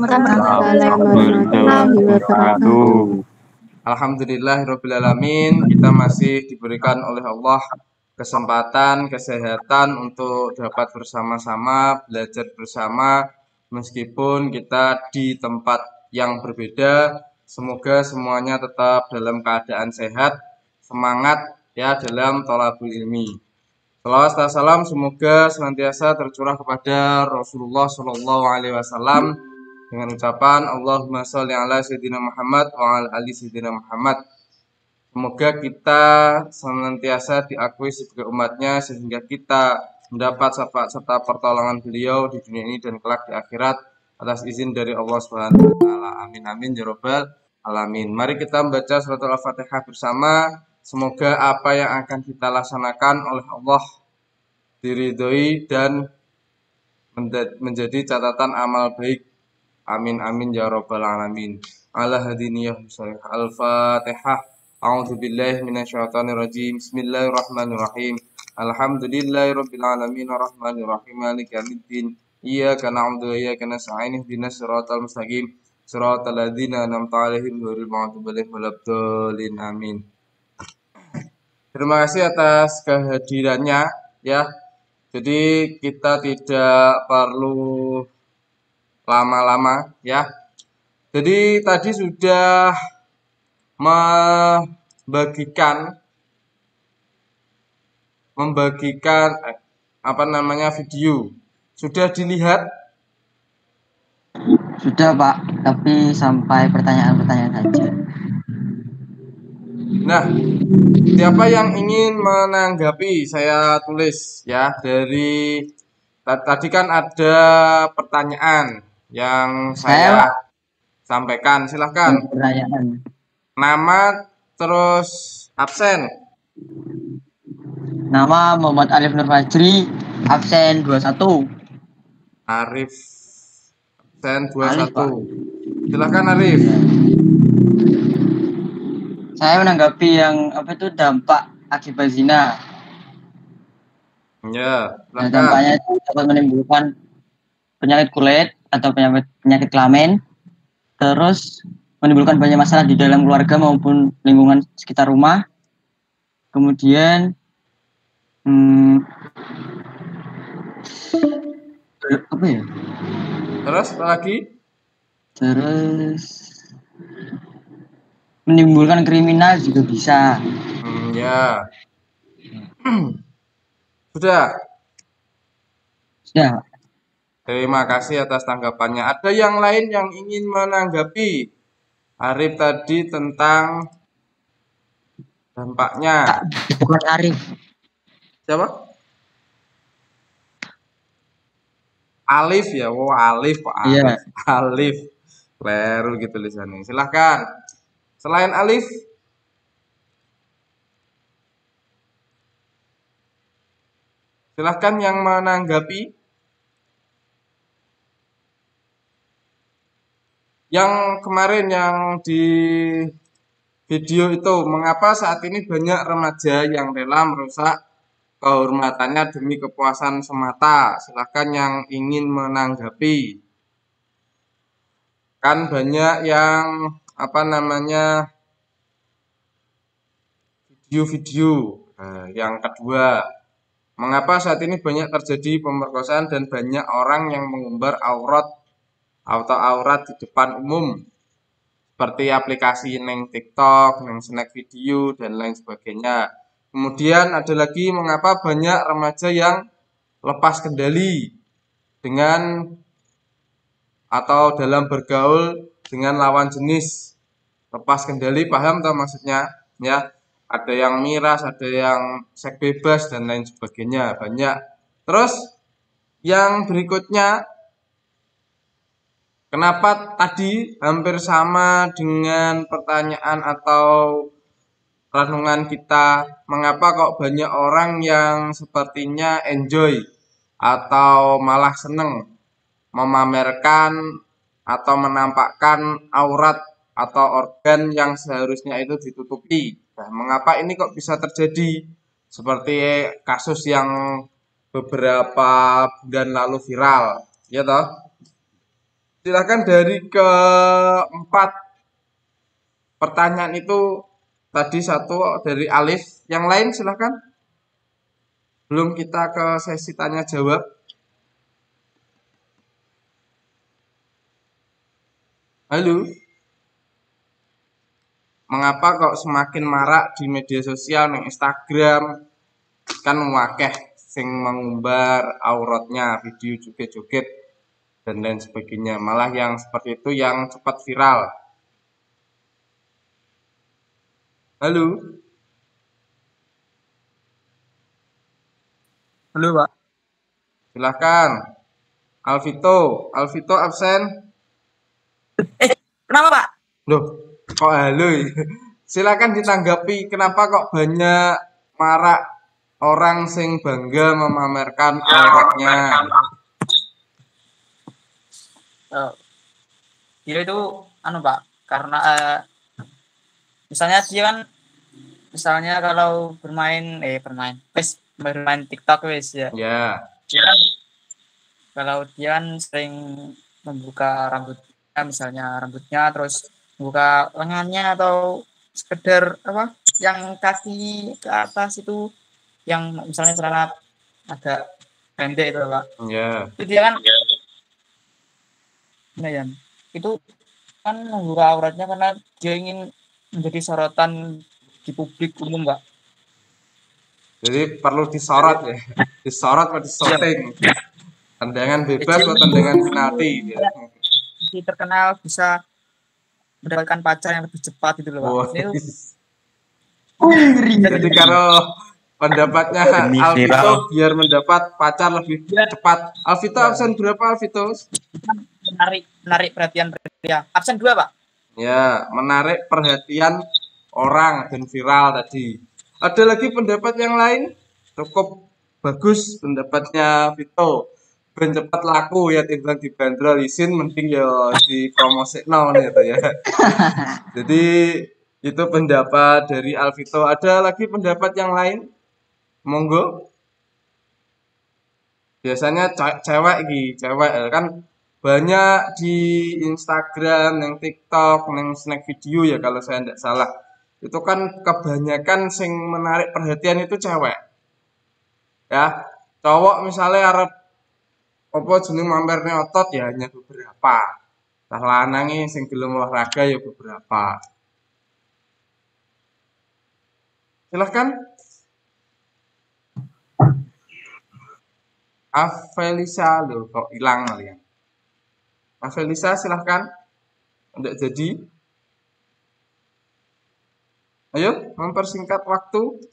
Waalaikumsalam warahmatullahi wabarakatuh. Alhamdulillahirrabbilalamin, kita masih diberikan oleh Allah kesempatan, kesehatan untuk dapat bersama-sama, belajar bersama, meskipun kita di tempat yang berbeda. Semoga semuanya tetap dalam keadaan sehat, semangat ya dalam thalabul ilmi. Salawat dan salam semoga senantiasa tercurah kepada Rasulullah Shallallahu Alaihi Wasallam dengan ucapan Allahumma sholli ala sayyidina Muhammad wa ala ali sayyidina Muhammad. Semoga kita senantiasa diakui sebagai umatnya sehingga kita mendapat syafaat serta pertolongan beliau di dunia ini dan kelak di akhirat atas izin dari Allah Subhanahu wa taala. Amin amin ya rabbal alamin. Mari kita membaca surat Al-Fatihah bersama. Semoga apa yang akan kita laksanakan oleh Allah diridhoi dan menjadi catatan amal baik. Amin amin ya rabbal alamin. Ala hadiniyah musholih. Al-Fatihah. A'udzu billahi minasyaitonir rajim. Bismillahirrahmanirrahim. Alhamdulillahirabbil alamin arrahmanir rahim maliki yaumiddin. Iyyaka na'budu wa iyyaka nasta'in ihdinas siratal mustaqim. Siratal ladzina an'amta 'alaihim ghairil maghdubi 'alaihim waladdallin. Amin. Terima kasih atas kehadirannya ya. Jadi kita tidak perlu lama-lama ya. Jadi tadi sudah membagikan video. Sudah dilihat? Sudah Pak, tapi sampai pertanyaan-pertanyaan saja. Nah, siapa yang ingin menanggapi? Saya tulis ya dari tadi kan ada pertanyaan yang saya sampaikan. Silahkan. Pertanyaan. Nama terus absen. Nama Muhammad Alif Nur Fajri, absen 21. Arif absen 21. Silahkan Arif. Saya menanggapi yang dampak akibat zina. Ya, nah, dampaknya itu dapat menimbulkan penyakit kulit atau penyakit kelamin, terus menimbulkan banyak masalah di dalam keluarga maupun lingkungan sekitar rumah. Kemudian Terus apa lagi? Terus menimbulkan kriminal juga bisa. Ya. Sudah. Terima kasih atas tanggapannya. Ada yang lain yang ingin menanggapi Arif tadi tentang dampaknya? Bukan Arif. Siapa? Alif ya. Oh, Alif Pak Alif. Iya. Alif. Kleru gitu tulisannya. Silahkan. Selain Alif, silahkan yang menanggapi. Yang kemarin yang di video itu, mengapa saat ini banyak remaja yang rela merusak kehormatannya demi kepuasan semata? Silahkan yang ingin menanggapi. Kan banyak yang video-video. Yang kedua, mengapa saat ini banyak terjadi pemerkosaan dan banyak orang yang mengumbar aurat di depan umum, seperti aplikasi neng TikTok, neng snack video dan lain sebagainya. Kemudian ada lagi, mengapa banyak remaja yang lepas kendali dengan atau dalam bergaul dengan lawan jenis. Lepas kendali, paham tak maksudnya? Ya, ada yang miras, ada yang seks bebas dan lain sebagainya, banyak. Terus yang berikutnya, kenapa tadi hampir sama dengan pertanyaan atau renungan kita, mengapa kok banyak orang yang sepertinya enjoy atau malah seneng memamerkan atau menampakkan aurat atau organ yang seharusnya itu ditutupi. Nah, mengapa ini kok bisa terjadi? Seperti kasus yang beberapa bulan lalu viral, ya toh? Silakan dari keempat pertanyaan itu tadi satu dari Alif. Yang lain silakan. Belum kita ke sesi tanya jawab. Halo. Mengapa kok semakin marak di media sosial, ning Instagram, kan wakeh sing mengumbar auratnya, video joget-joget dan lain sebagainya. Malah yang seperti itu yang cepat viral. Halo, Halo, Pak. silahkan. Alvito, Alvito absen. Kenapa, Pak? Loh, kok halo? Silakan ditanggapi kenapa kok banyak marak orang sing bangga memamerkan auratnya. Eh, dia itu Pak, karena misalnya dia kan misalnya kalau bermain TikTok wes ya. Ya, Dia kan, kalau dia kan sering membuka rambutnya terus buka lengannya atau sekedar yang kaki ke atas itu yang misalnya celana agak pendek itu, Pak. ya. Itu dia kan ya, itu kan membuka auratnya karena dia ingin menjadi sorotan di publik umum, Pak. Jadi perlu disorot ya. Disorot atau disorting. Tendangan bebas atau tendangan penalti ya. Jadi terkenal bisa mendapatkan pacar yang lebih cepat itu loh, Pak. Wah. Itu Jadi kalau pendapatnya Alvito biar mendapat pacar lebih cepat. Alvito absen berapa Alvito? menarik perhatian pria. Absen 2, Pak. Ya, menarik perhatian orang dan viral tadi. Ada lagi pendapat yang lain? Cukup bagus pendapatnya Vito. Ben cepat laku ya timbang dibanderol isin mending ya dipromosikno gitu ya. Jadi itu pendapat dari Alvito. Ada lagi pendapat yang lain? Monggo. Biasanya cewek kan banyak di Instagram, neng TikTok, neng snack video ya kalau saya tidak salah. Itu kan kebanyakan sing menarik perhatian itu cewek. Ya, cowok misalnya arep apa jeneng mampirne otot ya hanya beberapa. Lah lanange sing gelem olahraga ya beberapa. Silahkan. Afelisa loh kok hilang kalian. Afelisa silahkan. Untuk jadi. Ayo mempersingkat waktu.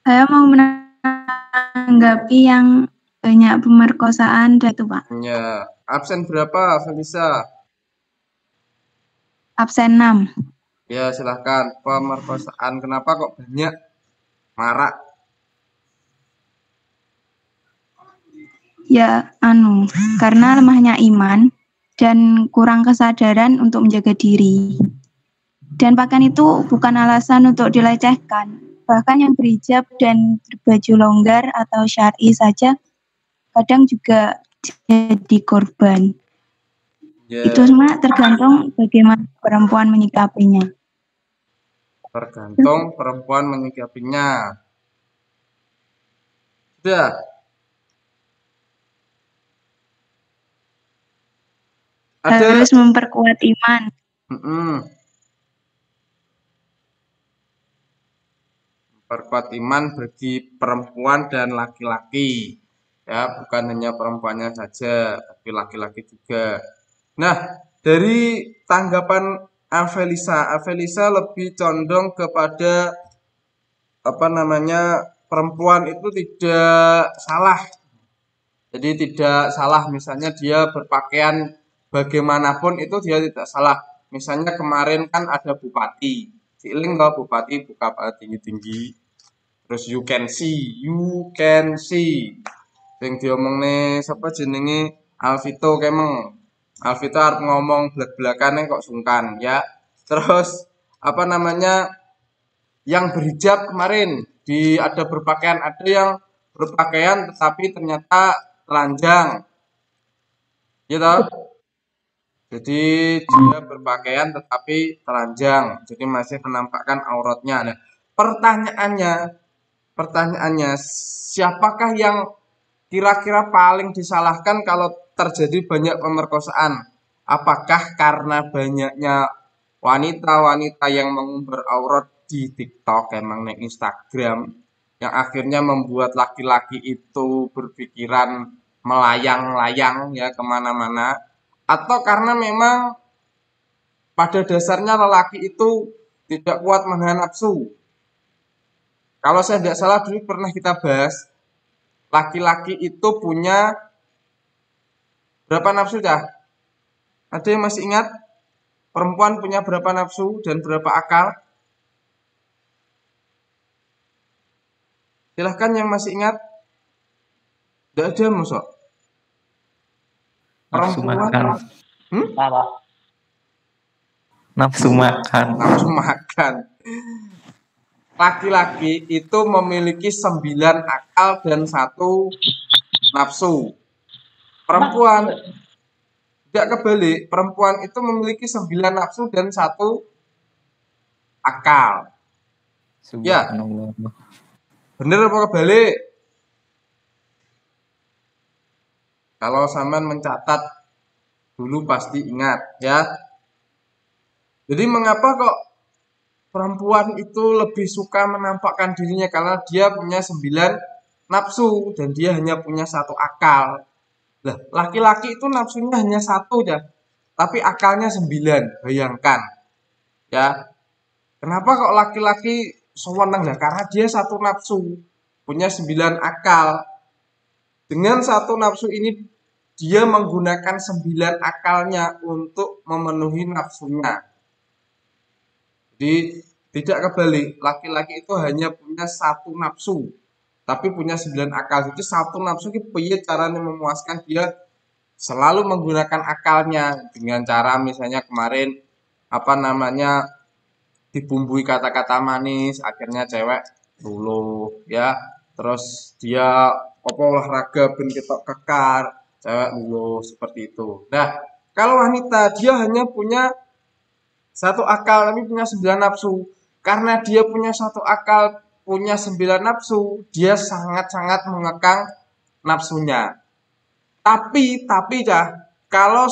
Saya mau menanggapi yang banyak pemerkosaan itu, Pak. Ya, absen berapa Felisa? Absen 6. Ya, silahkan. Pemerkosaan kenapa kok banyak marak? Ya, karena lemahnya iman dan kurang kesadaran untuk menjaga diri. Dan pakaian itu bukan alasan untuk dilecehkan. Bahkan yang berhijab dan berbaju longgar atau syar'i saja kadang juga jadi korban. Ya, Itu semua tergantung bagaimana perempuan menyikapinya. tergantung perempuan menyikapinya. Sudah. Harus memperkuat iman. Memperkuat iman bagi perempuan dan laki-laki. Ya, bukan hanya perempuannya saja, tapi laki-laki juga. Nah, dari tanggapan Avelisa lebih condong kepada perempuan itu tidak salah. Jadi tidak salah misalnya dia berpakaian bagaimanapun itu dia tidak salah. Misalnya kemarin kan ada bupati, Ciling loh bupati buka tinggi-tinggi. Terus you can see. Yang diomongne siapa jenenge Alvito kemeng. Alvito harus ngomong belak-belakannya kok sungkan ya. Terus yang berhijab kemarin ada yang berpakaian tetapi ternyata telanjang. Ya toh? Jadi dia berpakaian tetapi telanjang, jadi masih menampakkan auratnya. Nah, pertanyaannya, siapakah yang kira-kira paling disalahkan kalau terjadi banyak pemerkosaan? Apakah karena banyaknya wanita-wanita yang mengumbar aurat di TikTok, emang di Instagram, yang akhirnya membuat laki-laki itu berpikiran melayang-layang ya kemana-mana? Atau karena memang pada dasarnya lelaki itu tidak kuat menahan nafsu? Kalau saya tidak salah dulu pernah kita bahas, laki-laki itu punya berapa nafsu dah? Ada yang masih ingat? Perempuan punya berapa nafsu dan berapa akal? Silahkan yang masih ingat. Tidak ada masuk. Nafsu Perempuan makan. Apa? Nafsu makan. nafsu makan. Laki-laki itu memiliki 9 akal dan 1 nafsu. Perempuan tidak kebalik, perempuan itu memiliki 9 nafsu dan 1 akal. Ya, Subhanallah. bener apa kebalik? Kalau sampean mencatat dulu pasti ingat ya. Jadi mengapa kok perempuan itu lebih suka menampakkan dirinya karena dia punya 9 nafsu dan dia hanya punya 1 akal. Lah, laki-laki itu nafsunya hanya 1 ya, tapi akalnya 9. Bayangkan. Ya. Kenapa kok laki-laki seneng ya? Karena dia 1 nafsu, punya 9 akal. Dengan 1 nafsu ini dia menggunakan 9 akalnya untuk memenuhi nafsunya. Jadi tidak kebalik, laki-laki itu hanya punya 1 nafsu, tapi punya 9 akal. Jadi 1 nafsu itu piye caranya memuaskan dia selalu menggunakan akalnya dengan cara misalnya kemarin dibumbui kata-kata manis, akhirnya cewek luluh ya. Terus dia olahraga ben ketok kekar, cewek luluh seperti itu. Nah, kalau wanita dia hanya punya 1 akal tapi punya 9 nafsu. Karena dia punya 1 akal, punya 9 nafsu, dia sangat-sangat mengekang nafsunya. Tapi kalau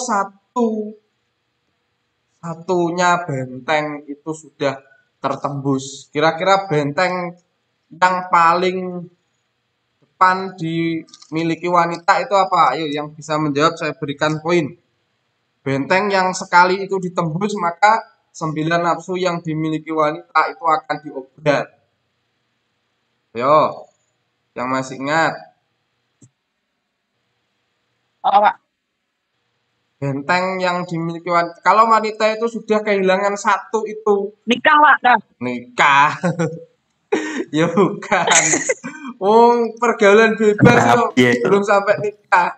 satunya benteng itu sudah tertembus. Kira-kira benteng yang paling depan dimiliki wanita itu apa? Ayo yang bisa menjawab saya berikan poin. Benteng yang sekali itu ditembus maka 9 nafsu yang dimiliki wanita itu akan diobrat. Ayo, yang masih ingat. Apa, Pak? Benteng yang dimiliki wanita. Kalau wanita itu sudah kehilangan 1 itu. Nikah, Pak. Dah. Nikah. Ya bukan. Pergaulan bebas kok belum sampai nikah.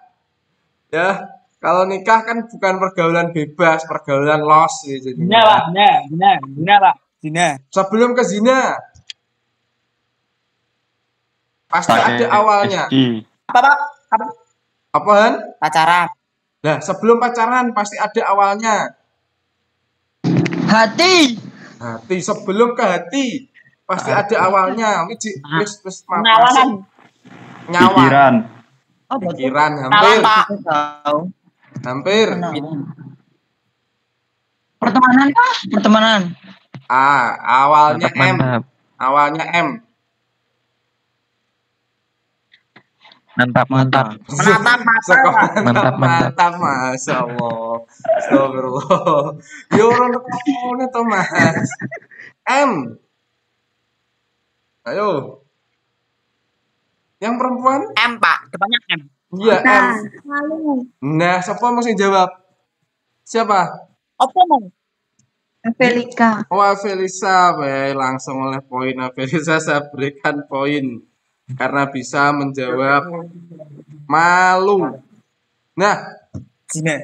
Ya, kalau nikah kan bukan pergaulan bebas, pergaulan los gitu. Zina, Pak. Zina, Pak. Zina. Sebelum ke zina, pasti ada awalnya. Apa, Pak? Apa? Apaan? Pacaran. Nah, sebelum pacaran pasti ada awalnya. Hati. Hati, sebelum ke hati pasti ada awalnya. Wis Kenalan. nyawa. Pikiran. Pikiran Kenalan, Pak. hampir. Pertemanan kah? Pertemanan. Awalnya M. Mantap. Awalnya M. Mantap. Menatap mata, Pak. Mantap, Masya Allah. Astagfirullah. Ya orang ketemu tuh Mas. M. Ayo. Yang perempuan? M, Pak. Depannya M. Iya, M. Lalu. Nah, siapa mesti jawab? Siapa? Apa mau? Felika. Oh, Felisa, langsung oleh poin Felisa saya berikan poin karena bisa menjawab malu. Nah, Zina.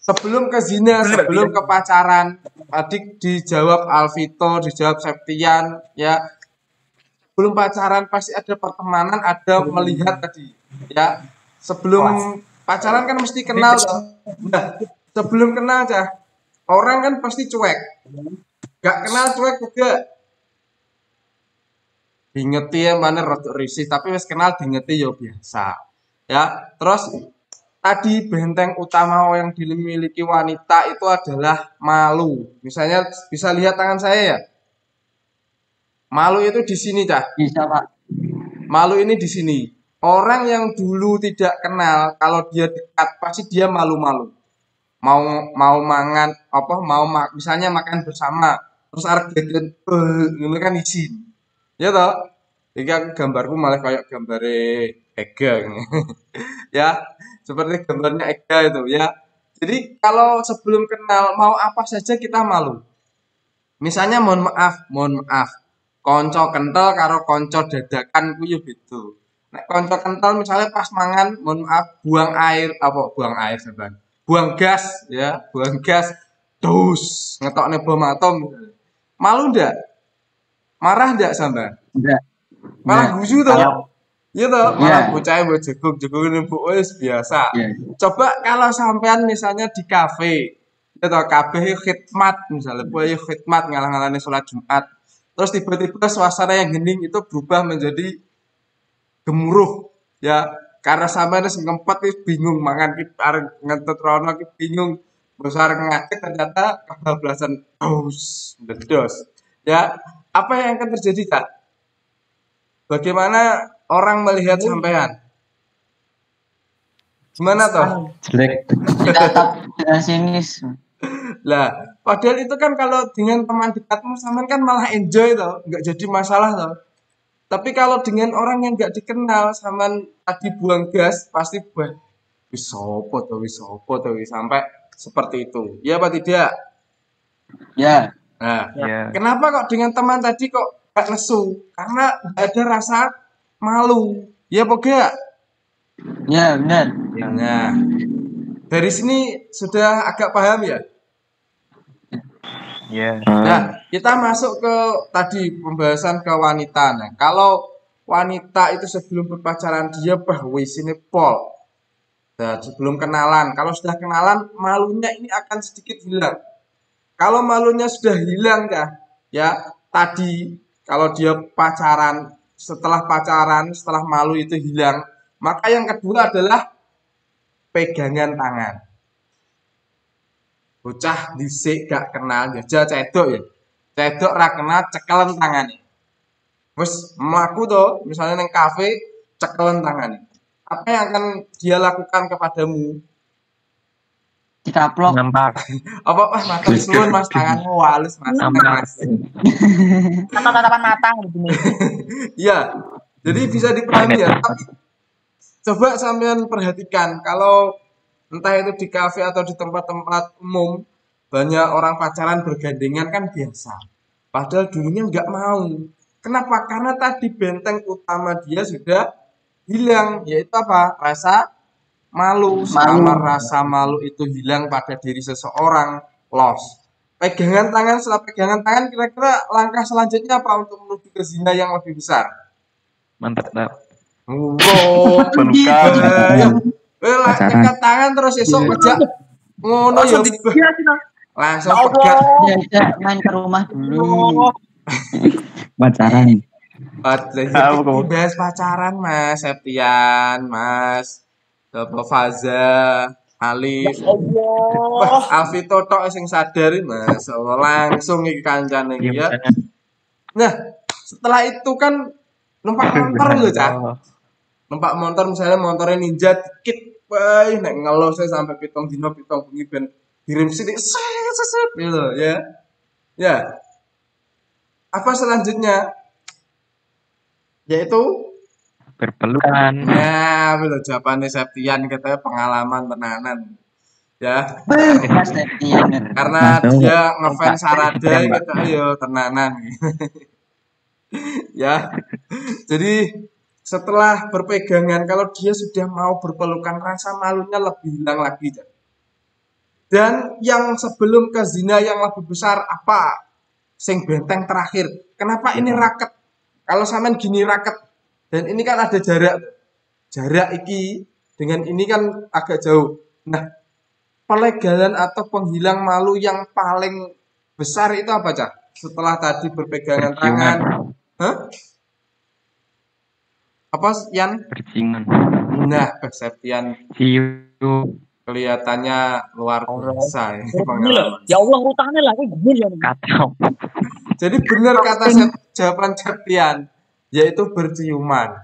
sebelum ke zina, sebelum ke pacaran, tadi dijawab Alvito, dijawab Septian, ya. Sebelum pacaran pasti ada pertemanan, ada melihat tadi, ya. Sebelum Pacaran kan mesti kenal toh. Nah, sebelum kenal Cah, orang kan pasti cuek. Gak kenal cuek juga. Dingeti ya mana rada risih, tapi wis kenal dingeti ya biasa. Ya, terus tadi benteng utama yang dimiliki wanita itu adalah malu. Misalnya bisa lihat tangan saya ya. Malu itu di sini, Cah. Bisa, Pak. Malu ini di sini. Orang yang dulu tidak kenal, kalau dia dekat pasti dia malu-malu. Mau mau mangan apa misalnya makan bersama, terus arep geget ngono kan izin. Ya toh? Iki aku gambarku malah kayak gambare Ega ini. Ya, seperti gambarnya Ega itu ya. Jadi kalau sebelum kenal mau apa saja kita malu. Misalnya mohon maaf. Konco kental karo konco dadakan ku yo beda. Nek konco kental misalnya pas mangan, mohon maaf, buang air sampean. Buang gas ya, buang gas. Dus, ngetokne bom atom. Malu ndak? Marah ndak sampean? Enggak. Malah Enggak. gusu toh. Kalau Iya toh, malah Iya. bocah mbok jeguk-jeguk mbok wis biasa. Iya. Coba kalau sampean misalnya di kafe, ya toh kabeh khidmat misalnya, kowe khidmat ngalah-ngalahne sholat Jumat. Terus tiba-tiba suasana yang hening itu berubah menjadi gemuruh ya karena sampean wis ngempet wis bingung mangan ki arep ngentut rono ki bingung besar ngacek ternyata kebablasan ndedos ya apa yang akan terjadi Kak? Bagaimana orang melihat sampean? Gimana toh? Jelek. ditatap dengan sinis. Lah, padahal itu kan kalau dengan teman dekatmu sampean kan malah enjoy toh, nggak jadi masalah toh. Tapi kalau dengan orang yang nggak dikenal sampean tadi buang gas pasti wis sopo to wis sampai seperti itu. Iya apa tidak? Ya. Nah, Ya. kenapa kok dengan teman tadi kok gak lesu? Karena nggak ada rasa malu. Iya apa enggak? Ya, benar. Nah, dari sini sudah agak paham ya? Ya. Nah, kita masuk ke tadi pembahasan ke wanita. Nah, kalau wanita itu sebelum berpacaran dia wis ini pol. Nah, sebelum kenalan. Kalau sudah kenalan, malunya ini akan sedikit hilang. Kalau malunya sudah hilang ya tadi kalau dia setelah malu itu hilang, maka yang kedua adalah pegangan tangan. Bocah dhisik gak kenal jajal cedok ya. Cedok ra kenal cekelen tangane. Wes mlaku to, misalnya neng kafe cekelen tangane. Apa yang akan dia lakukan kepadamu? Dikaplok. Nampak. Apa matur suwun Mas tanganmu halus Mas. Mas. Tatapan mata gitu. Iya. Jadi bisa dipahami ya. Tapi coba sampean perhatikan kalau entah itu di kafe atau di tempat-tempat umum banyak orang pacaran bergandengan kan biasa. Padahal dulunya nggak mau. Kenapa? Karena tadi benteng utama dia sudah hilang, yaitu apa? Rasa malu. Selama rasa malu itu hilang pada diri seseorang, loss. Pegangan tangan, setelah pegangan tangan kira-kira langkah selanjutnya apa untuk menuju ke zina yang lebih besar? Mantap. Wow, Pelukan. nyekat tangan terus esok pejak ngono ya langsung pegat. Diajak main ke rumah dulu. Pacaran. Bahas pacaran Mas Septian, Mas Bapak Faza, Alif. Wah, Alvito tok sing sadar Mas. Allah langsung iki kancane iki ya. Nah, setelah itu kan numpak motor lho, Cak. Numpak motor misalnya motornya Ninja dikit, bae nek ngelos sampai 7 dino 7 bengi ben kirim sini set gitu ya. Ya. Apa selanjutnya? Yaitu Berpelukan. nah, betul jawabannya Septian katanya pengalaman tenanan. Ya, Mas Septian. karena Masuk. dia ngefans Sarada Septian, Mbak. gitu ayo tenanan. Ya. Jadi setelah berpegangan kalau dia sudah mau berpelukan rasa malunya lebih hilang lagi. Dan yang sebelum ke zina yang lebih besar apa? Sing benteng terakhir. Kenapa ini raket? Kalau sampean gini raket dan ini kan ada jarak. Jarak iki dengan ini kan agak jauh. Nah, pelegalan atau penghilang malu yang paling besar itu apa, Cak? Setelah tadi berpegangan tangan. Berciuman. Hah? Apa, Yan? Berciuman. Nah, Septian Cium. kelihatannya luar biasa ini pengalaman. Ya Allah rutane lah kuwi gemun ya. Kacau. Jadi benar kata jawaban Septian, yaitu berciuman.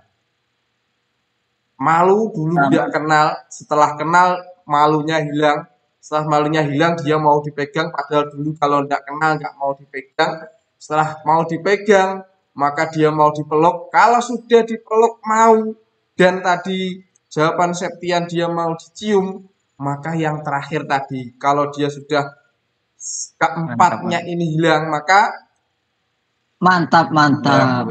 Malu dulu tidak kenal, setelah kenal malunya hilang. Setelah malunya hilang dia mau dipegang, padahal dulu kalau tidak kenal nggak mau dipegang. Setelah mau dipegang, maka dia mau dipeluk. Kalau sudah dipeluk mau, dan tadi jawaban Septian dia mau dicium, maka yang terakhir tadi, kalau dia sudah keempatnya ini hilang, maka Mantap. Nikah.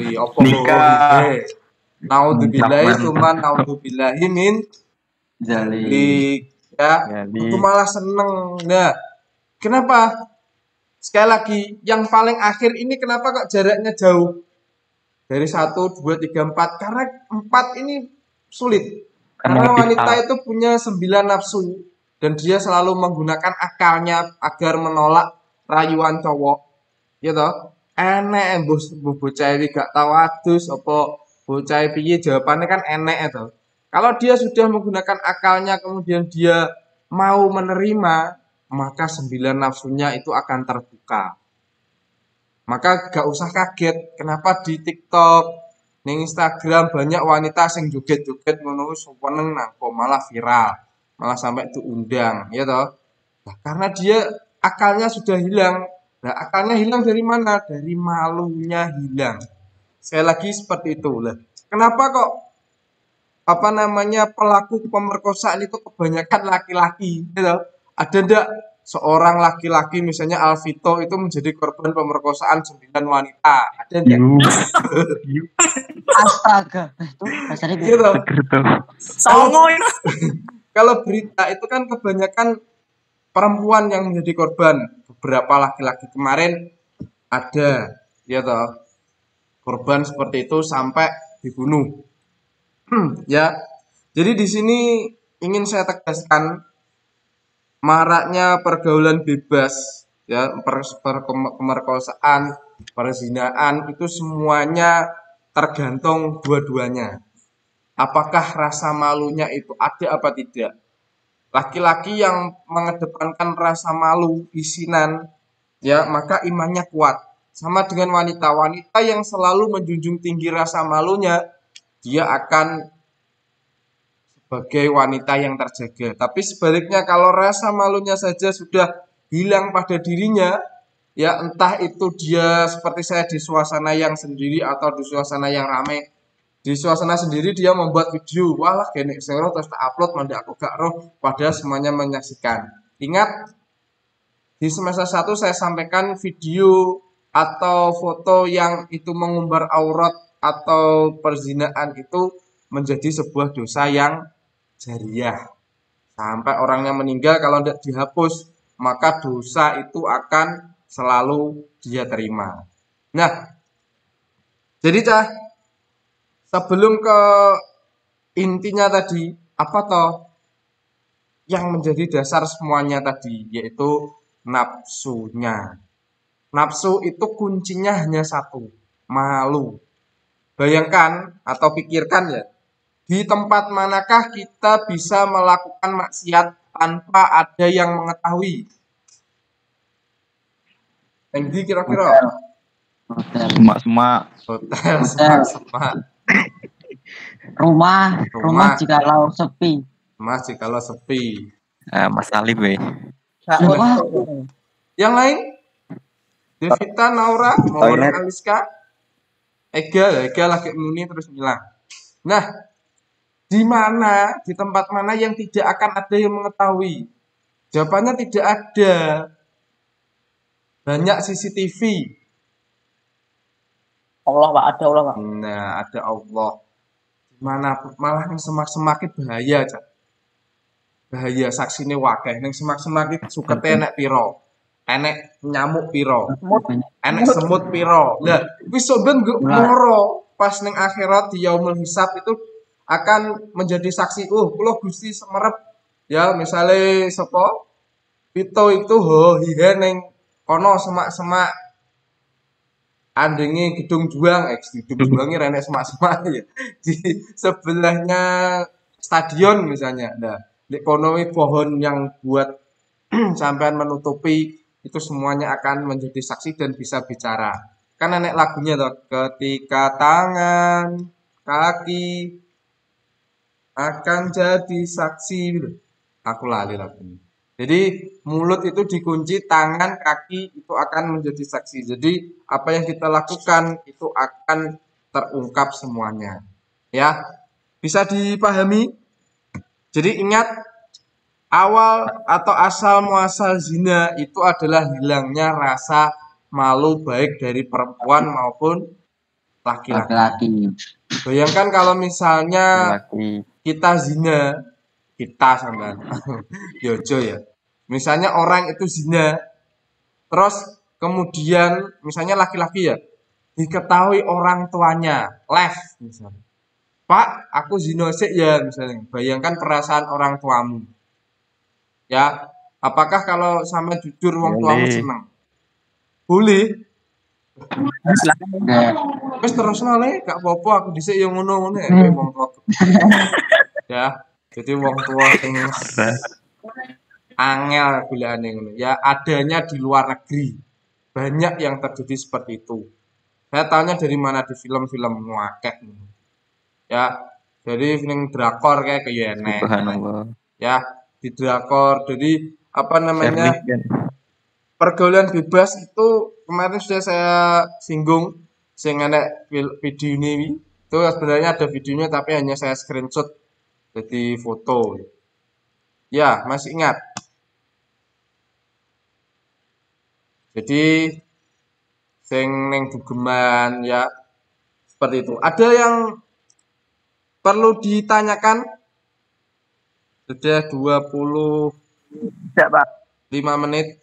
Naudzubillahi tsumma naudzubillahi min Jali. ya, Jadi itu malah seneng. Nah, kenapa? Sekali lagi, yang paling akhir ini kenapa kok jaraknya jauh? Dari 1, 2, 3, 4. Karena 4 ini sulit. Karena wanita itu punya 9 nafsu. Dan dia selalu menggunakan akalnya agar menolak rayuan cowok. Ya toh? Enek bocah iki gak tau adus apa bocah piye, jawabannya kan enek itu. Kalau dia sudah menggunakan akalnya kemudian dia mau menerima, maka 9 nafsunya itu akan terbuka. Maka gak usah kaget kenapa di TikTok, ning Instagram banyak wanita sing joget-joget ngono seneng nang kok malah viral, malah sampai diundang, ya toh. Nah, karena dia akalnya sudah hilang. Nah, akalnya hilang dari mana? Dari malunya hilang. Sekali lagi seperti itu lah. Kenapa kok pelaku pemerkosaan itu kebanyakan laki-laki? Gitu? Ada ndak seorang laki-laki misalnya Alvito itu menjadi korban pemerkosaan 9 wanita? Ada ndak? Astaga. Itu rasanya Gitu. Songo itu. Kalau berita itu kan kebanyakan perempuan yang menjadi korban. Beberapa laki-laki kemarin ada, ya toh, korban seperti itu sampai dibunuh. Ya, jadi di sini ingin saya tegaskan maraknya pergaulan bebas, ya, pemerkosaan, perzinaan itu semuanya tergantung dua-duanya. Apakah rasa malunya itu ada apa tidak? Laki-laki yang mengedepankan rasa malu, isinan, ya, maka imannya kuat. Sama dengan wanita yang selalu menjunjung tinggi rasa malunya, dia akan sebagai wanita yang terjaga. Tapi sebaliknya kalau rasa malunya saja sudah hilang pada dirinya, ya entah itu dia seperti saya di suasana yang sendiri atau di suasana yang ramai. Di suasana sendiri dia membuat video, walah genek sero terus tak upload mandak aku gak roh, padahal semuanya menyaksikan. Ingat, di semester 1 saya sampaikan video atau foto yang itu mengumbar aurat atau perzinaan itu menjadi sebuah dosa yang jariah. Sampai orangnya meninggal kalau tidak dihapus, maka dosa itu akan selalu dia terima. Nah, jadi sebelum ke intinya tadi, apa toh yang menjadi dasar semuanya tadi, yaitu nafsunya. Nafsu itu kuncinya hanya satu, malu. Bayangkan atau pikirkan ya, di tempat manakah kita bisa melakukan maksiat tanpa ada yang mengetahui? Yang di kira-kira? Hotel. semak-semak. Hotel, semak-semak. Rumah jikalau sepi. Masih kalau sepi. Mas Alif weh. Wah, Yang lain? Devita, Naura, Maulana, Aliska, Ega lagi muni terus hilang. Nah, di mana, di tempat mana yang tidak akan ada yang mengetahui? Jawabannya tidak ada. Banyak CCTV. Allah Pak, ada Allah Pak. Nah, ada Allah. Mana malah yang semak-semak itu bahaya, Cak. Bahaya saksine wakeh. Ning semak-semak iki sukete enek piro? Enek nyamuk piro? Enek semut piro? Lah, wis sampean nggo moro pas ning akhirat di yaumul hisab itu akan menjadi saksi. Kula Gusti semerep ya misalnya sapa Pito itu hihe ning kono semak-semak andenge gedung juang, gedung juangnya renek semak-semak ya. Di sebelahnya stadion misalnya. Nah, di kono pohon yang buat sampean menutupi itu semuanya akan menjadi saksi dan bisa bicara. Kan enek lagunya toh, ketika tangan, kaki akan jadi saksi gitu. Aku lali lagunya. Jadi mulut itu dikunci, tangan, kaki itu akan menjadi saksi. Jadi apa yang kita lakukan itu akan terungkap semuanya. Ya, bisa dipahami? Jadi ingat awal atau asal muasal zina itu adalah hilangnya rasa malu baik dari perempuan maupun laki-laki. Laki-laki. Bayangkan kalau misalnya Laki. kita zina, kita sampean. Yojo ya. Misalnya orang itu zina, terus kemudian misalnya laki-laki ya, diketahui orang tuanya, misalnya. Pak, aku zina sik ya misalnya. Bayangkan perasaan orang tuamu. Ya, apakah kalau sama jujur wong tuamu Boleh. seneng? Boleh. Silakan. Nggak. Wis terusno le, gak apa-apa aku dhisik yo ngono-ngono ya kowe wong tua. Ya, jadi wong tua sing angel golekane ngono. Ya adanya di luar negeri. Banyak yang terjadi seperti itu. Saya tanya dari mana di film-film akeh. Ya, jadi film drakor kayak enek. Subhanallah. Ya, di drakor. Jadi apa namanya? Sherlock kan. Pergaulan bebas itu kemarin sudah saya singgung sing enek video ini itu sebenarnya ada videonya tapi hanya saya screenshot jadi foto. Ya, masih ingat. Jadi sing neng Bugeman ya seperti itu. Ada yang perlu ditanyakan? Sudah 25 Tidak, Pak. menit.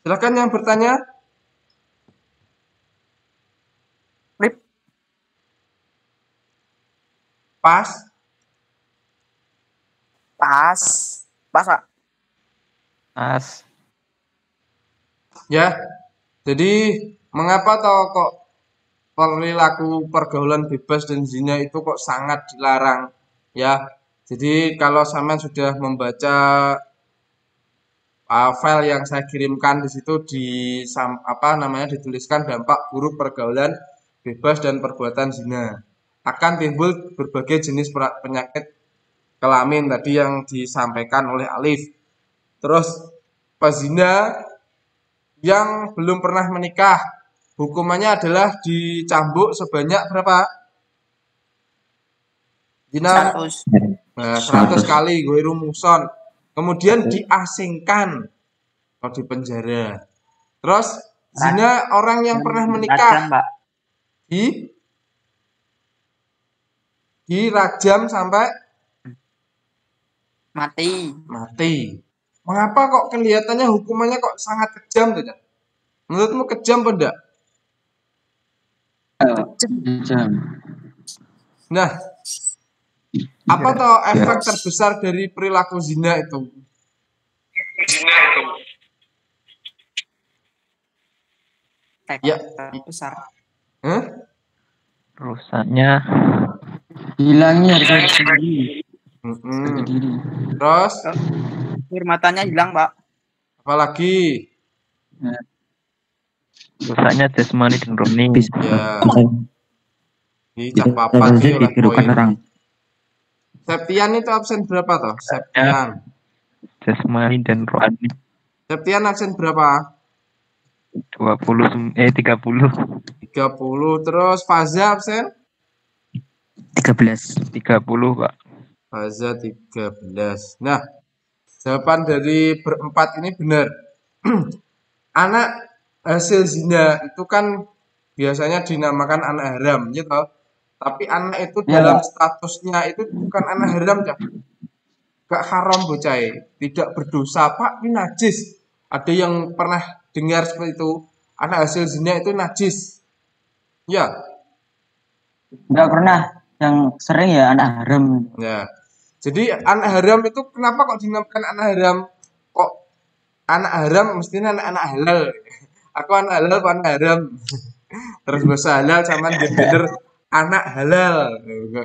Silakan yang bertanya. Flip. Pas. Pas. Pas, Pak. As. Ya. Jadi mengapa toh kok perilaku pergaulan bebas dan zina itu kok sangat dilarang ya. Jadi kalau sampean sudah membaca file yang saya kirimkan di situ dituliskan dampak buruk pergaulan bebas dan perbuatan zina. Akan timbul berbagai jenis penyakit kelamin tadi yang disampaikan oleh Alif. Terus pezina yang belum pernah menikah hukumannya adalah dicambuk sebanyak berapa? Zina 100. 100 kali gue rumuson. Kemudian diasingkan atau di penjara. Terus zina orang yang pernah menikah Rajam, Pak. dirajam sampai Mati. Mengapa kok kelihatannya hukumannya kok sangat kejam tidak? Menurutmu kejam apa enggak? Jam. Nah, apa toh efek terbesar dari perilaku zina itu? Ya. Besar. Rusaknya Hilangnya harga diri. Harga Mm-mm. diri. Terus Kehormatannya hilang, Pak. apalagi? rusaknya jasmani dan rohani. Ya. Di cap papat iki oleh poin. Septian itu absen berapa toh? Septian. Jasmani dan rohani. Septian absen berapa? 30. 30. Terus Faza absen? 13. 30, Pak. Faza 13. Nah, jawaban dari berempat ini benar. Anak hasil zina itu kan biasanya dinamakan anak haram, gitu. Tapi anak itu dalam statusnya itu bukan anak haram, ya. Gak haram bocah, tidak berdosa, Pak, ini najis. Ada yang pernah dengar seperti itu? Anak hasil zina itu najis. Ya. Enggak pernah. Yang sering ya anak haram. Ya. Jadi anak haram itu kenapa kok dinamakan anak haram? Kok anak haram mestinya anak halal. Aku anak halal kok anak haram. Terus bahasa halal sama gender anak halal.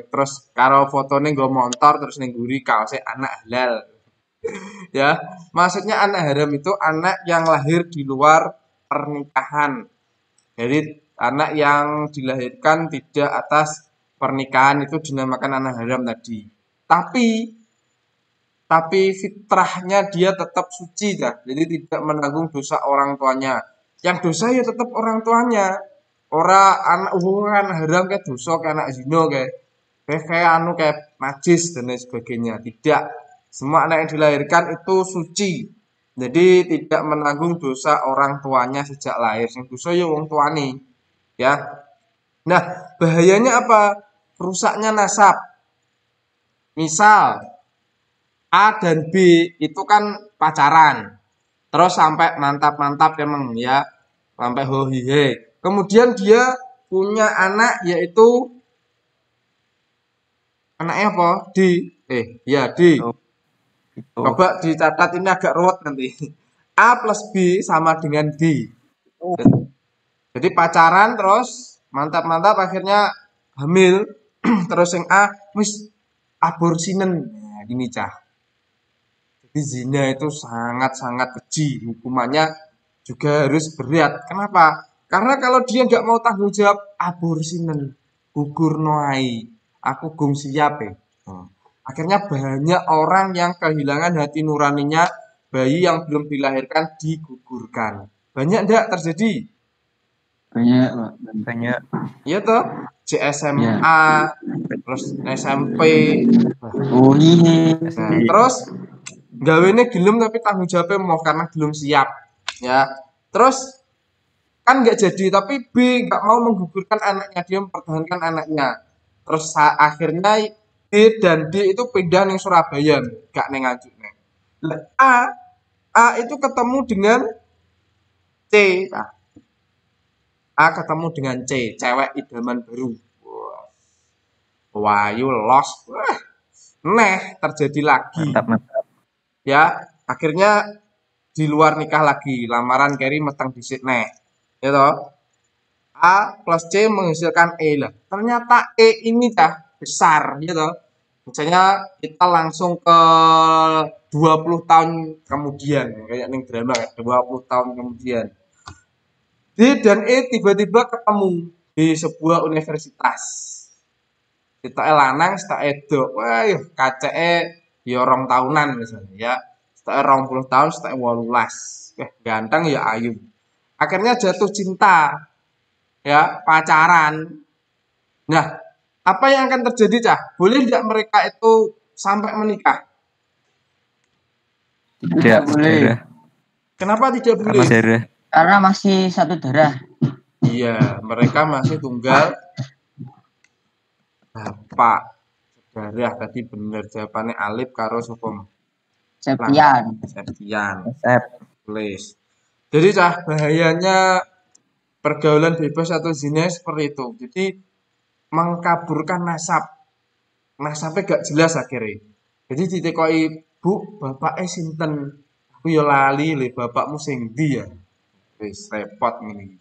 Terus karo fotonya gue motor terus ning guri kaosnya anak halal. Ya, maksudnya anak haram itu anak yang lahir di luar pernikahan. Jadi anak yang dilahirkan tidak atas pernikahan itu dinamakan anak haram tadi. Tapi fitrahnya dia tetap suci dah. Jadi tidak menanggung dosa orang tuanya. Yang dosa ya tetap orang tuanya. Orang anak hubungan haram kayak dosa kayak anak zina kayak anu kayak najis dan lain sebagainya. Tidak. Semua anak yang dilahirkan itu suci. Jadi tidak menanggung dosa orang tuanya sejak lahir. Sing dosa ya wong tuane. Ya. Nah, bahayanya apa? Rusaknya nasab. Misal A dan B itu kan pacaran. Terus sampai mantap-mantap emang ya. Sampai hohihe. Kemudian dia punya anak yaitu anaknya apa? D. Ya D. Itu. Coba dicatat ini agak ruwet nanti. A plus B sama dengan D. Jadi pacaran terus mantap-mantap akhirnya hamil. Terus yang A wis aborsinan. Nah, ini cah. Jadi zina itu sangat-sangat keji. Hukumannya juga harus berat. Kenapa? Karena kalau dia nggak mau tanggung jawab aborsinan, gugur noai. Aku gum siap ya. Akhirnya banyak orang yang kehilangan hati nuraninya, bayi yang belum dilahirkan digugurkan. Banyak enggak terjadi? Banyak, Pak. Banyak. Iya toh? SMA, terus SMP. Oh iya. Nah, terus gawene gelem tapi tanggung jawabnya mau karena belum siap. Ya. Terus kan nggak jadi tapi B nggak mau menggugurkan anaknya, dia mempertahankan anaknya. Terus akhirnya B dan D itu pindah ning Surabaya, gak ning Nganjuk. Nah, A itu ketemu dengan C. Nah, A ketemu dengan C, cewek idaman baru. Wahyu los. Wah, neh terjadi lagi. Mantap. Ya, akhirnya di luar nikah lagi, lamaran Kerry meteng dhisik neh. Ya toh? A plus C menghasilkan E lah. Ternyata E ini dah besar, ya toh. Misalnya kita langsung ke 20 tahun kemudian, kayak ning drama kayak 20 tahun kemudian. D dan E tiba-tiba ketemu di sebuah universitas. Kita lanang, kita edok. Wah, kaceke ya 2 tahunan misalnya ya. Kita 20 tahun, kita 18. Ganteng ya ayu. Akhirnya jatuh cinta. Ya, pacaran. Nah, apa yang akan terjadi, Cah? Boleh tidak mereka itu sampai menikah? Tidak boleh. Kenapa tidak Karena boleh? darah. Karena masih satu darah. Iya, mereka masih tunggal bapak. Darah tadi bener jawabannya Alif karo Sopom. Septian. Please. Jadi Cah, bahayanya pergaulan bebas atau zina seperti itu. Jadi mengkaburkan nasab. Nasabnya gak jelas akhirnya. Jadi ditekoi, Bu, bapaknya sinten? Aku ya lali le bapakmu sing ndi ya. Wis repot ini.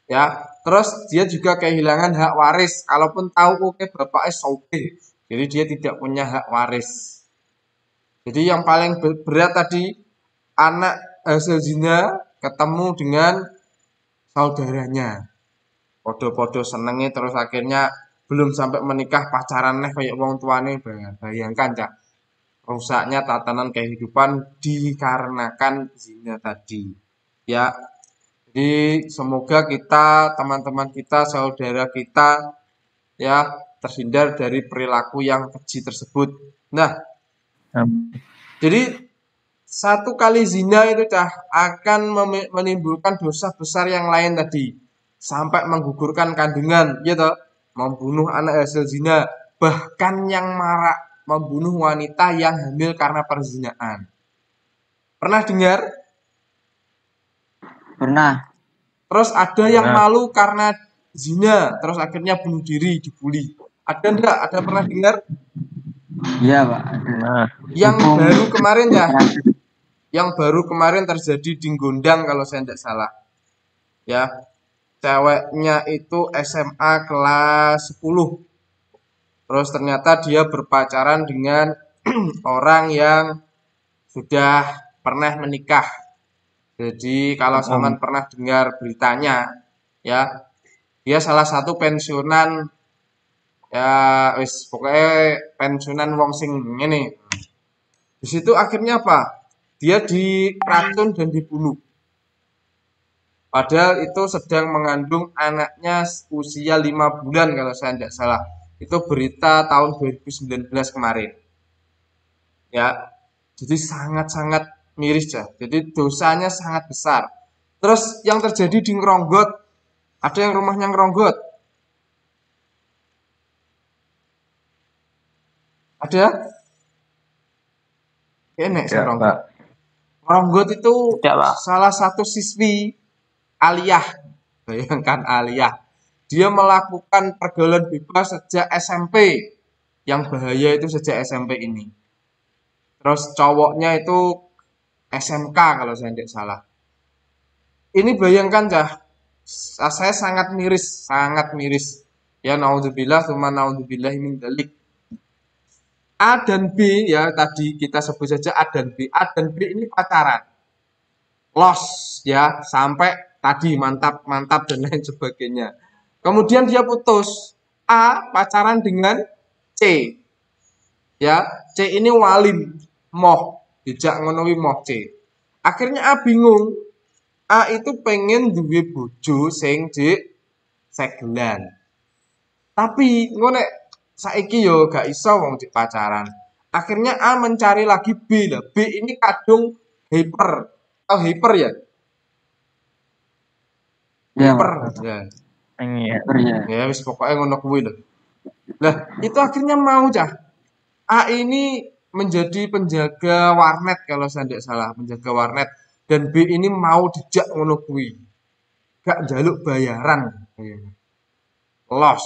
Ya, terus dia juga kehilangan hak waris. Kalaupun tahu oke bapaknya sogeh, jadi dia tidak punya hak waris. Jadi yang paling berat tadi anak hasil zina ketemu dengan saudaranya. Podo-podo senengnya terus akhirnya belum sampai menikah pacaran nih kayak wong tuane. Bayangkan Cak, rusaknya tatanan kehidupan dikarenakan zina tadi. Ya, jadi semoga kita, teman-teman kita, saudara kita ya terhindar dari perilaku yang keji tersebut. Nah, jadi satu kali zina itu Cah akan menimbulkan dosa besar yang lain tadi. Sampai menggugurkan kandungan, gitu. Membunuh anak hasil zina, bahkan yang marak membunuh wanita yang hamil karena perzinaan. Pernah dengar? Pernah. Terus ada yang malu karena zina, terus akhirnya bunuh diri, dibully. Ada enggak? Ada pernah dengar? Iya, Pak. Nah, Yang Hukum baru kemarin ya, kekerasan. yang baru kemarin terjadi di Gondang kalau saya tidak salah. Ya, ceweknya itu SMA kelas 10. Terus ternyata dia berpacaran dengan orang yang sudah pernah menikah. Jadi kalau Saman pernah dengar beritanya, ya, dia salah satu pensiunan, ya wis pokoknya pensiunan wong sing ngene. Di situ akhirnya apa? Dia diracun dan dibunuh. Padahal itu sedang mengandung anaknya usia 5 bulan kalau saya tidak salah. Itu berita tahun 2019 kemarin. Ya, jadi sangat-sangat miris ya. Jadi dosanya sangat besar. Terus yang terjadi di Ngeronggot, ada yang rumahnya Ngeronggot? Ada? Enek sing ya, Ngeronggot. Pak. Ngeronggot itu Tidak, Pak. salah satu siswi aliyah. Bayangkan aliyah. Dia melakukan pergaulan bebas sejak SMP. Yang bahaya itu sejak SMP ini. Terus cowoknya itu SMK kalau saya tidak salah. Ini bayangkan Cah, saya sangat miris, sangat miris. Ya naudzubillah, tsumma naudzubillah min dzalik. A dan B ya tadi kita sebut saja A dan B. A dan B ini pacaran. Los ya, sampai tadi mantap dan lain sebagainya. Kemudian dia putus. A pacaran dengan C. Ya, C ini walim, moh, dijak ngonowi moh C. Akhirnya A bingung. A itu pengen duwe bojo sing dik segelan. Tapi ngonek saiki yo gak iso wong dik pacaran. Akhirnya A mencari lagi B lah. B ini kadung hyper. Oh, hyper ya? Iya, Hyper. Pak. Ya. Iya. Iya. Ya wis pokoknya ngono kuwi lho. Lah, itu akhirnya mau Cah. A ini menjadi penjaga warnet kalau saya tidak salah, penjaga warnet. Dan B ini mau dijak ngono kuwi. Gak njaluk bayaran. Los.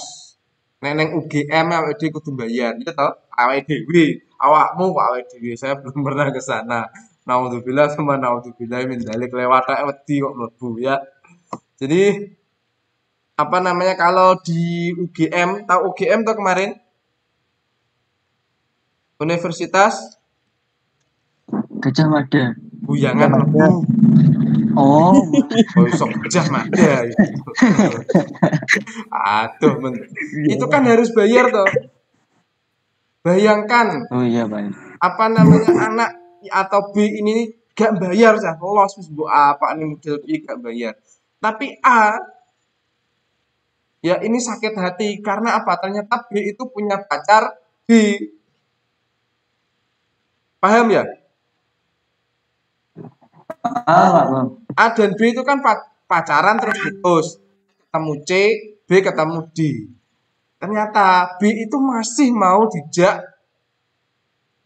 Nek neng UGM awake dhewe kudu bayar, ya toh? Awake dhewe, awakmu kok awake dhewe. Saya belum pernah ke sana. Naudzubillah sama naudzubillah min dzalik lewat wedi kok mlebu ya. Jadi apa namanya kalau di UGM, tahu UGM tuh kemarin? Universitas Gajah Mada. Buyangan mlebu. Oh, Oh, iso Gajah Mada. Aduh, itu kan harus bayar toh. Bayangkan oh iya, Pak. apa namanya anak atau B ini gak bayar Cah. Los wis mbok apa nih model B gak bayar. Tapi A ya ini sakit hati karena apa? Ternyata B itu punya pacar B. Paham ya? Ah, Pak. A dan B itu kan pacaran terus putus. Ketemu C, B ketemu D. Ternyata B itu masih mau dijak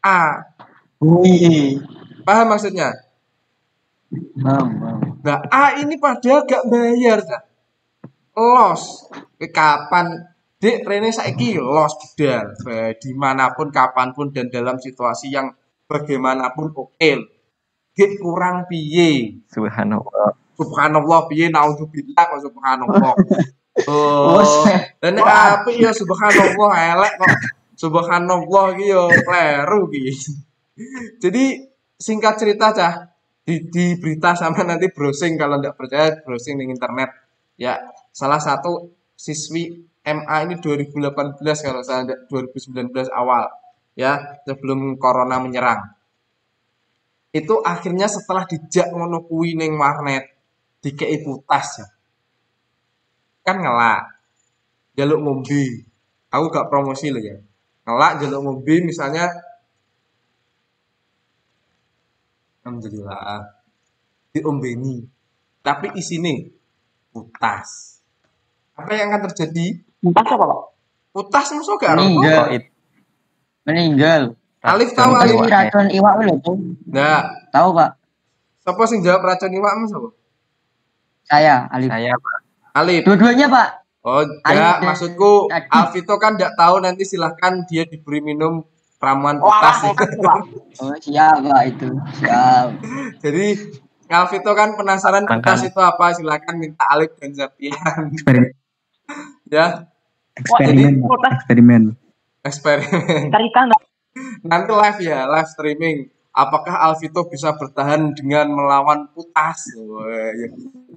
A. Wih. Paham maksudnya? Bang. Nah, A ini padahal gak bayar, Cak. Los. Kapan? Dek, Rene saiki los budal. Dimanapun, kapanpun, dan dalam situasi yang bagaimanapun oke. Gek kurang piye. Subhanallah. Subhanallah piye, naudzubillah kok subhanallah. Oh, Dan apik ya subhanallah elek kok. Subhanallah iki yo kleru iki. Jadi singkat cerita Cah, di berita sama nanti browsing kalau tidak percaya browsing di internet. Ya, salah satu siswi MA ini 2018 kalau saya tidak 2019 awal ya, sebelum corona menyerang. Itu akhirnya setelah dijak ngono kuwi ning warnet, dikei putas ya. Kan ngelak. Jaluk ngombe. Aku gak promosi loh ya. Ngelak jaluk ngombe misalnya alhamdulillah diombeni. Tapi isine putas. Apa yang akan terjadi? Entah apa, Pak? Putas masuk gak meninggal. rokok? Meninggal. Alif tahu Terus Alif? racun iwak lho, tuh. Nah, Tahu, Pak? siapa sing jawab racun iwakmu sapa? Saya, Alif. Saya, Pak. Alif. Dua-duanya, Pak. Oh, enggak, Ada. maksudku Tadi. Alvito kan enggak tahu, nanti silahkan dia diberi minum ramuan Oh, putas. Pak. Oh siap Pak itu. Siap. Jadi Alvito kan penasaran putas itu apa, silahkan minta Alif dan Septian. Ya, Eksperimen, Jadi- Pak. Eksperimen. eksperimen. Tarikan. Nanti live ya, live streaming. Apakah Alvito bisa bertahan dengan melawan putas? Wah, ya.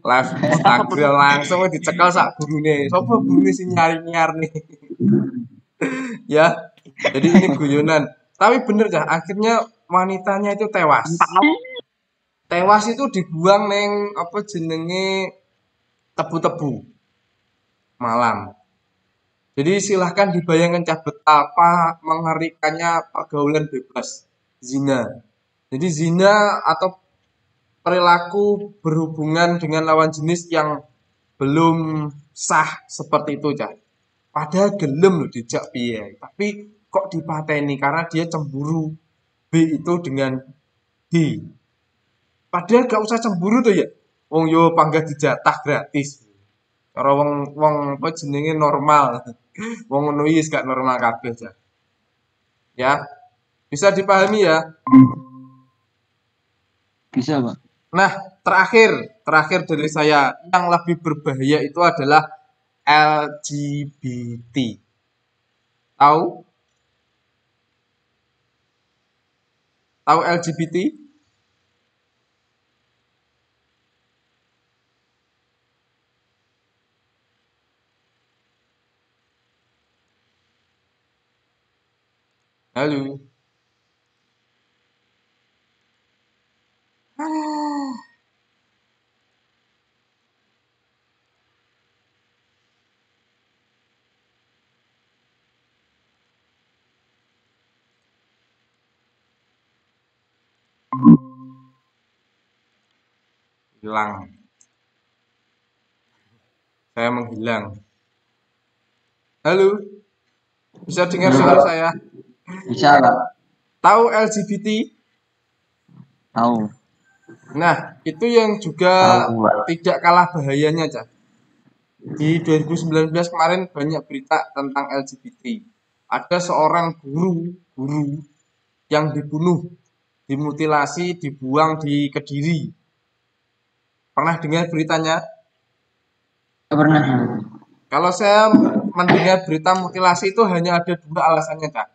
Live Instagram langsung dicekal sak gurune. Sopo gurune sing nyari-nyar nih. Ya. Jadi ini guyonan. Tapi bener dah, akhirnya wanitanya itu tewas. Tewas itu dibuang neng apa jenenge tebu-tebu malam. Jadi silahkan dibayangkan cah betapa mengerikannya pergaulan bebas zina. Jadi zina atau perilaku berhubungan dengan lawan jenis yang belum sah seperti itu, Cah. Padahal gelem loh dijak piye, tapi kok dipateni karena dia cemburu B itu dengan D. Padahal gak usah cemburu tuh ya. Wong yo panggah dijatah gratis. Cara wong apa jenenge normal. Wong ngono iki gak normal kabeh, Cah. Ya. Bisa dipahami ya? Bisa Pak. Nah, terakhir dari saya, yang lebih berbahaya itu adalah LGBT. Tahu? Tahu LGBT? Halo. Hilang. Saya menghilang. Halo. Bisa dengar suara saya? Bisa Pak. Tahu LGBT? Tahu. Nah, itu yang juga Tahu, Pak. tidak kalah bahayanya, Cak. Di 2019 kemarin banyak berita tentang LGBT. Ada seorang guru yang dibunuh, dimutilasi, dibuang di Kediri. Pernah dengar beritanya? Nggak pernah. Kalau saya mendengar berita mutilasi itu hanya ada dua alasannya, Cak.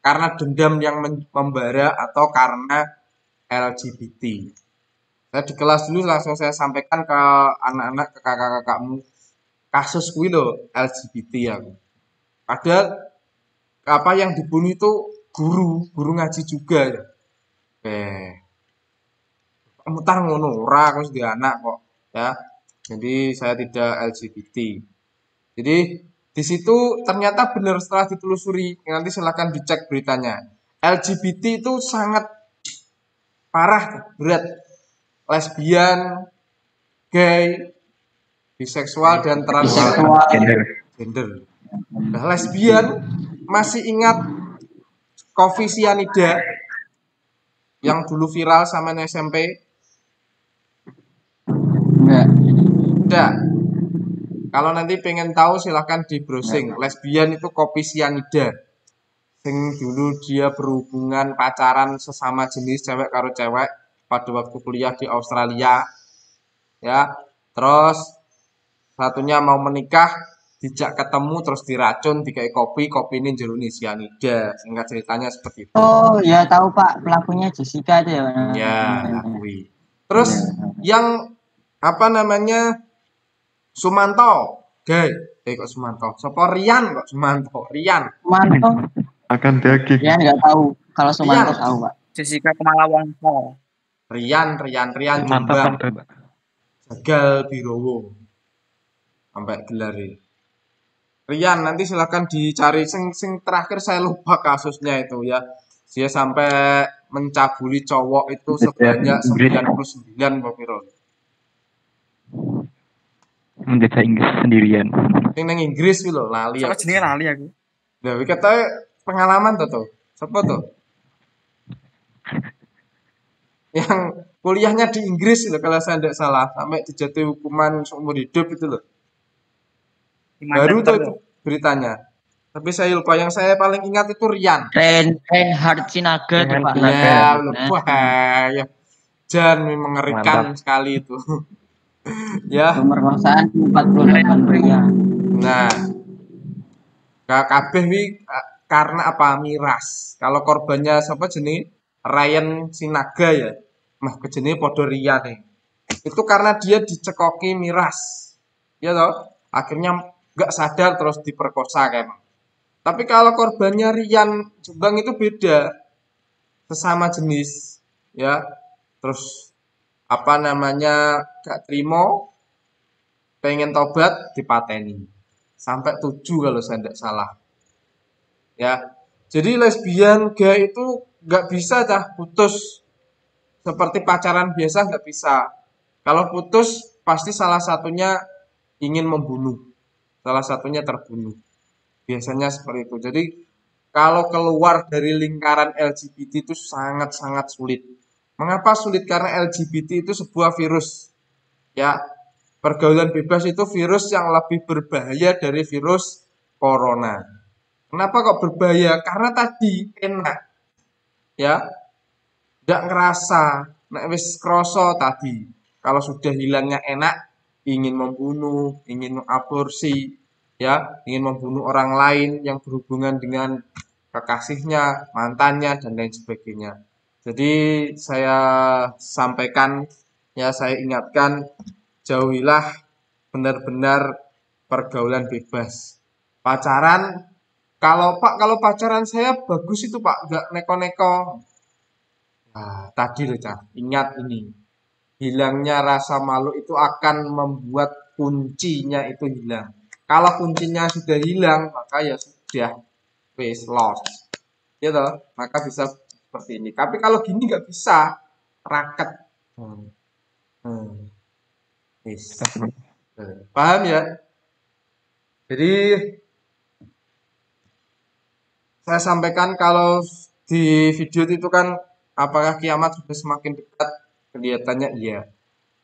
Karena dendam yang membara atau karena LGBT. Saya di kelas dulu langsung saya sampaikan ke anak-anak, ke kakak-kakakmu, kasus kuwi lho LGBT ya. Padahal apa yang dibunuh itu guru ngaji juga ya. Mutar ngono ora aku wis anak kok ya. Jadi saya tidak LGBT. Jadi di situ ternyata benar setelah ditelusuri, nanti silakan dicek beritanya. LGBT itu sangat parah, berat. Lesbian, gay, biseksual dan transgender. Biseksual. Nah, lesbian masih ingat Coffee Cyanida yang dulu viral sama SMP? Enggak. Enggak. Kalau nanti pengen tahu silahkan di browsing. Lesbian itu kopi cyanida. Sing dulu dia berhubungan pacaran sesama jenis cewek karo cewek pada waktu kuliah di Australia. Ya. Terus satunya mau menikah, dijak ketemu terus diracun, dikai kopi ini jeruni cyanida. Singkat ceritanya seperti itu. Oh ya tahu Pak, pelakunya Jessica itu ya. Ya, ngakui. Terus yang apa namanya? Sumanto, gay. Kok Sumanto? Sopo Rian kok Sumanto? Rian. Sumanto. Akan daging. Ya nggak tahu. Kalau Sumanto Rian. tahu Pak. Jessica Kumala Wongso. Rian Mantap, Jombang. Pak. Jagal Birowo. Sampai gelar ini. Rian, nanti silakan dicari sing terakhir saya lupa kasusnya itu ya. Dia sampai mencabuli cowok itu sebanyak 99 piro. Menjajah Inggris sendirian. Sing nang Inggris kuwi lho, lali Sama aku. jenenge lali aku. Lah iki kata pengalaman tuh. Siapa tuh? Yang kuliahnya di Inggris loh kalau saya tidak salah, sampai dijatuhi hukuman seumur hidup itu loh. Baru tuh itu beritanya. Tapi saya lupa, yang saya paling ingat itu Rian. Reinhard Sinaga tuh Pak. Ya, Nah, lupa ya. Jan mengerikan sekali itu. Ya. pemerkosaan 48 pria. Nah, kabeh wi karena apa? Miras. Kalau korbannya siapa jenis? Ryan Sinaga ya. Mah kejenenge padha Rian nih. Itu karena dia dicekoki miras. Ya toh? Akhirnya nggak sadar terus diperkosa kan. Tapi kalau korbannya Rian Jombang itu beda. Sesama jenis ya. Terus apa namanya? Gak terima, pengen tobat, dipateni. Sampai 7 kalau saya tidak salah. Ya. Jadi lesbian gay itu nggak bisa dah putus seperti pacaran biasa, nggak bisa. Kalau putus pasti salah satunya ingin membunuh, salah satunya terbunuh. Biasanya seperti itu. Jadi kalau keluar dari lingkaran LGBT itu sangat-sangat sulit. Mengapa sulit? Karena LGBT itu sebuah virus. Ya, pergaulan bebas itu virus yang lebih berbahaya dari virus corona. Kenapa kok berbahaya? Karena tadi enak. Ya, tidak ngerasa. Nek wis kroso tadi. Kalau sudah hilangnya enak, ingin membunuh, ingin mengaborsi, ya, ingin membunuh orang lain yang berhubungan dengan kekasihnya, mantannya, dan lain sebagainya. Jadi saya sampaikan, ya saya ingatkan, jauhilah benar-benar pergaulan bebas. Pacaran, kalau pacaran saya bagus itu Pak, nggak neko-neko. Nah, tadi loh Cah, ingat ini. Hilangnya rasa malu itu akan membuat kuncinya itu hilang. Kalau kuncinya sudah hilang, maka ya sudah wis lost. Ya toh, maka bisa seperti ini. Tapi kalau gini nggak bisa, raket. Wis. Paham ya? Jadi saya sampaikan kalau di video itu kan apakah kiamat sudah semakin dekat? Kelihatannya iya.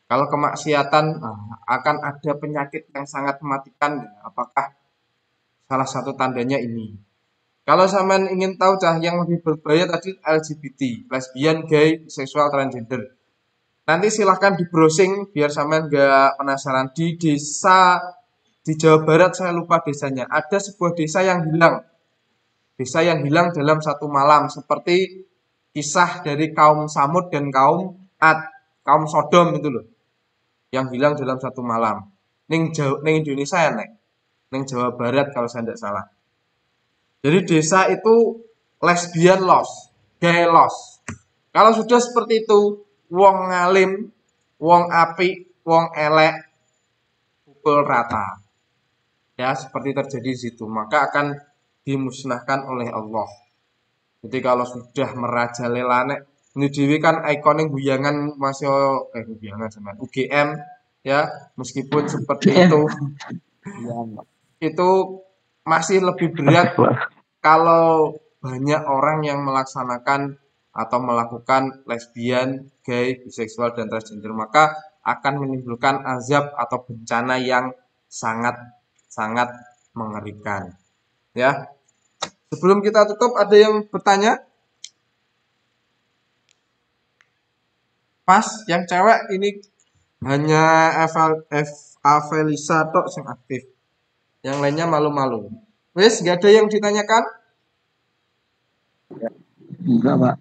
Kalau kemaksiatan akan ada penyakit yang sangat mematikan. Apakah salah satu tandanya ini? Kalau sampean ingin tahu Cah yang lebih berbahaya tadi LGBT, lesbian, gay, biseksual, transgender. Nanti silahkan di browsing biar sampean nggak penasaran. Di desa di Jawa Barat, saya lupa desanya, ada sebuah desa yang hilang. Desa yang hilang dalam satu malam, seperti kisah dari kaum Samud dan kaum Ad, kaum Sodom itu loh, yang hilang dalam satu malam. Ning Indonesia ya nek, ning Jawa Barat kalau saya tidak salah. Jadi desa itu lesbian lost, gay lost. Kalau sudah seperti itu, wong ngalim, wong apik, wong elek, pukul rata. Ya, seperti terjadi di situ, maka akan dimusnahkan oleh Allah. Jadi kalau sudah merajalela nek ini dewi kan ikonik guyangan masih guyangan sama UGM ya, meskipun seperti itu masih lebih berat kalau banyak orang yang melaksanakan atau melakukan lesbian, gay, biseksual, dan transgender, maka akan menimbulkan azab atau bencana yang sangat mengerikan. Ya, sebelum kita tutup, ada yang bertanya? Pas, yang cewek ini hanya Avelisa tok yang aktif. Yang lainnya malu-malu. Wes, nggak ada yang ditanyakan? Enggak, Pak.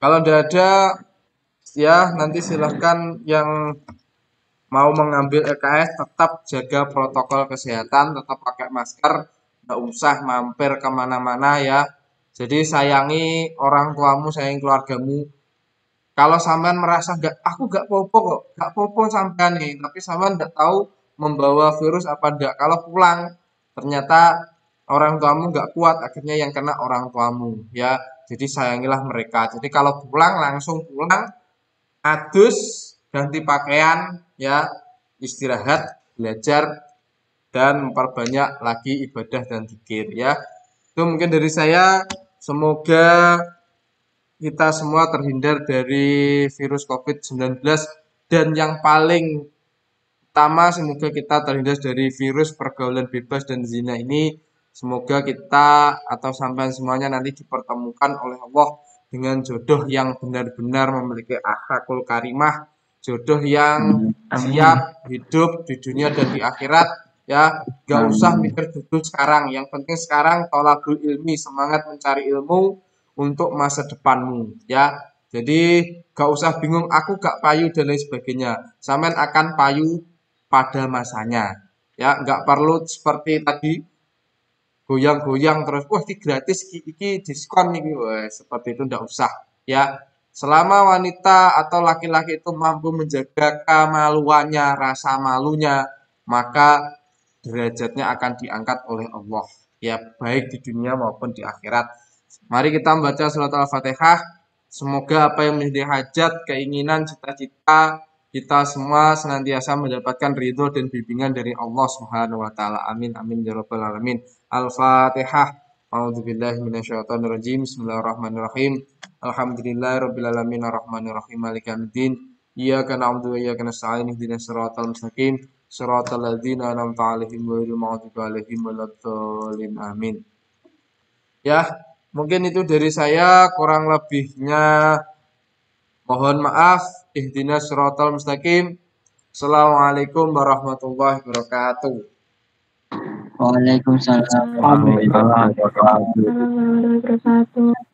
Kalau udah ada, ya nanti silahkan yang mau mengambil LKS tetap jaga protokol kesehatan, tetap pakai masker, nggak usah mampir kemana-mana ya. Jadi sayangi orang tuamu, sayangi keluargamu. Kalau sampean merasa aku nggak popo kok, nggak popo sampean nih, tapi sampean nggak tahu membawa virus apa enggak. Kalau pulang ternyata orang tuamu nggak kuat, akhirnya yang kena orang tuamu ya. Jadi sayangilah mereka. Jadi kalau pulang langsung pulang, adus, ganti pakaian ya, istirahat, belajar, dan memperbanyak lagi ibadah dan zikir ya. Itu mungkin dari saya. Semoga kita semua terhindar dari virus COVID-19, dan yang paling Pertama, semoga kita terhindar dari virus pergaulan bebas dan zina ini. Semoga kita atau sampai semuanya nanti dipertemukan oleh Allah dengan jodoh yang benar-benar memiliki akhlakul karimah, jodoh yang siap hidup di dunia dan di akhirat. Ya, gak usah mikir dulu sekarang. Yang penting sekarang tolabul ilmi, semangat mencari ilmu untuk masa depanmu. Ya, jadi gak usah bingung, aku gak payu dan lain sebagainya. Sampean akan payu pada masanya. Ya, nggak perlu seperti tadi goyang-goyang terus, wah ini gratis, ini diskon nih, wah, seperti itu nggak usah. Ya, selama wanita atau laki-laki itu mampu menjaga kemaluannya, rasa malunya, maka derajatnya akan diangkat oleh Allah. Ya, baik di dunia maupun di akhirat. Mari kita membaca surat Al-Fatihah. Semoga apa yang menjadi hajat, keinginan, cita-cita kita semua senantiasa mendapatkan ridho dan bimbingan dari Allah Subhanahu wa taala. Amin amin ya rabbal alamin. Al-Fatihah. A'udzubillahi minasyaitonirrajim. Bismillahirrahmanirrahim. Alhamdulillahirabbil alamin arrahmanirrahim maliki yaumiddin. Iyyaka na'budu wa iyyaka nasta'in ihdinas siratal mustaqim. Siratal ladzina an'amta 'alaihim ghairil maghdubi alaihim waladdallin. Amin. Ya, mungkin itu dari saya, kurang lebihnya mohon maaf. Ihdinas siratal mustaqim. Assalamualaikum warahmatullahi wabarakatuh. Waalaikumsalam. Waalaikumsalam warahmatullahi wabarakatuh. Warahmatullahi wabarakatuh.